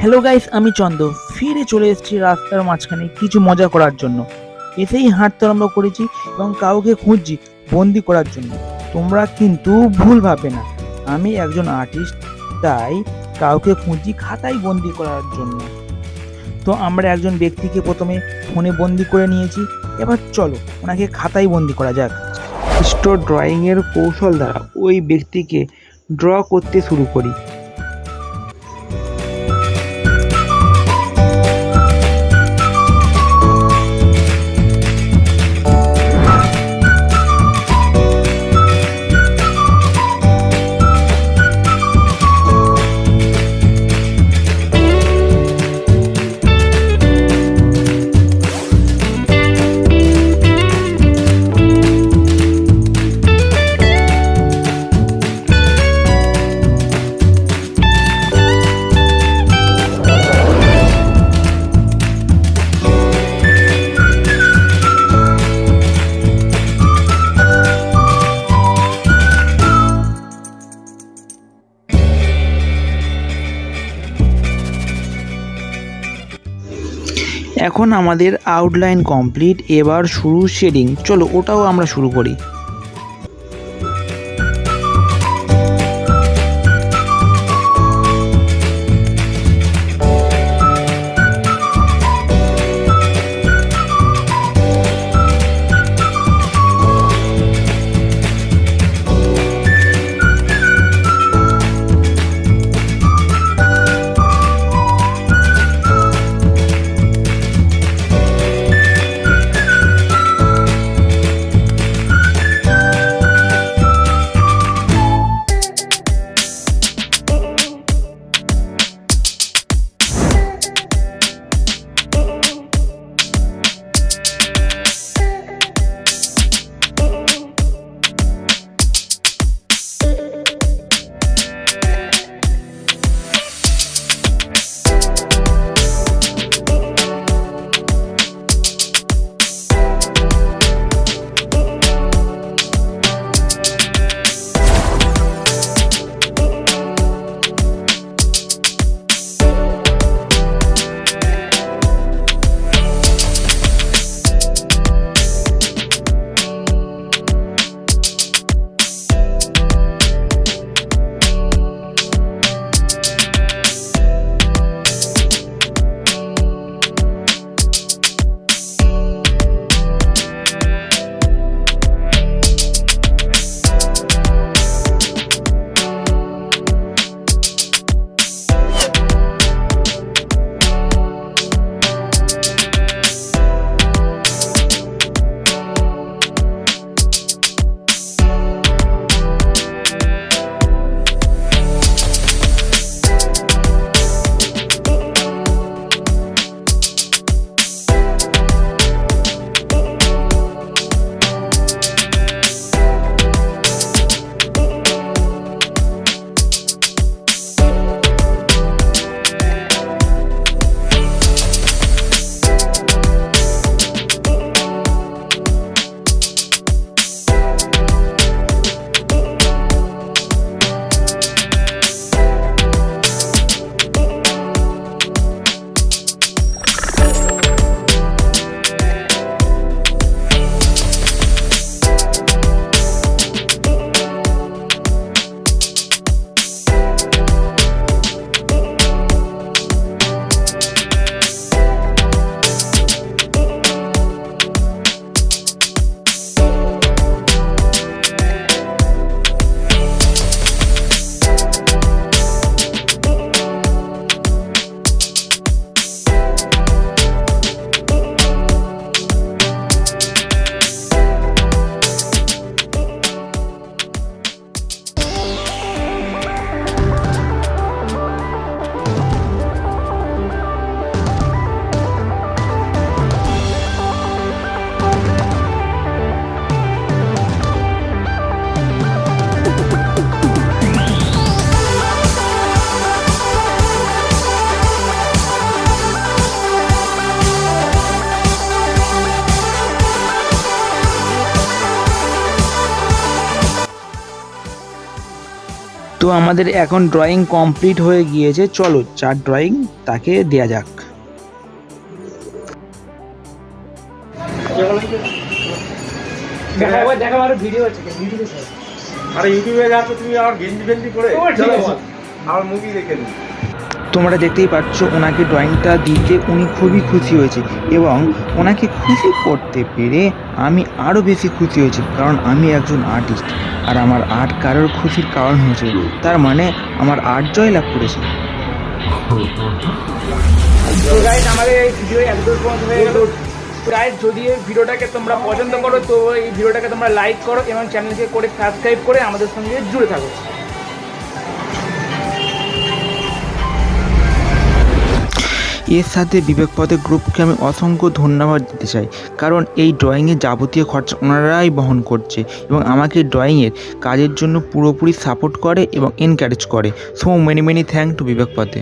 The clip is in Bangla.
হ্যালো গাইস, আমি চন্দ ফিরে চলে এসেছি রাস্তার মাঝখানে কিছু মজা করার জন্য। এসেই হাঁটতে আরম্ভ করেছি এবং কাউকে খুঁজছি বন্দি করার জন্য। তোমরা কিন্তু ভুল ভাববে না, আমি একজন আর্টিস্ট, তাই কাউকে খুঁজছি খাতায় বন্দি করার জন্য। তো আমরা একজন ব্যক্তিকে প্রথমে ফোনে বন্দি করে নিয়েছি, এবার চলো ওনাকে খাতায় বন্দি করা যাক। স্টোর ড্রয়িংয়ের কৌশল দ্বারা ওই ব্যক্তিকে ড্র করতে শুরু করি। এখন আমাদের আউটলাইন কমপ্লিট, এবার শুরু শেডিং। চলো ওটাও আমরা শুরু করি। তো আমাদের এখন ড্রয়িং কমপ্লিট হয়ে গিয়েছে, চলো যার ড্রয়িং তাকে দেয়া যাক। আরে ইউটিউবে যাচ্ছ তুমি আর গেঞ্জি ফেঞ্জি করে আমার মুভি দেখে নি। তোমরা দেখতেই পাচ্ছ ওনাকে ড্রয়িংটা দিতে উনি খুবই খুশি হয়েছে, এবং ওনাকে খুশি করতে পেরে আমি আরও বেশি খুশি হয়েছি, কারণ আমি একজন আর্টিস্ট আর আমার আর্ট কারোর খুশির কারণ হয়েছে, তার মানে আমার আর্ট জয়লাভ করেছে। তো গাইস আমাদের এই ভিডিও একদম পর্যন্ত হয়ে গেল। গাইস যদি এই ভিডিওটাকে তোমরা পছন্দ করো তো এই ভিডিওটাকে তোমরা লাইক করো এবং চ্যানেলকে করে সাবস্ক্রাইব করে আমাদের সঙ্গে জুড়ে থাকো। এর সাথে বিবেক পথে গ্রুপকে আমি অসংখ্য ধন্যবাদ দিতে চাই, কারণ এই ড্রয়িংয়ের যাবতীয় খরচা ওনারাই বহন করছে এবং আমাকে ড্রয়িংয়ের কাজের জন্য পুরোপুরি সাপোর্ট করে এবং এনকারেজ করে। So many many thank to Vivek পথে।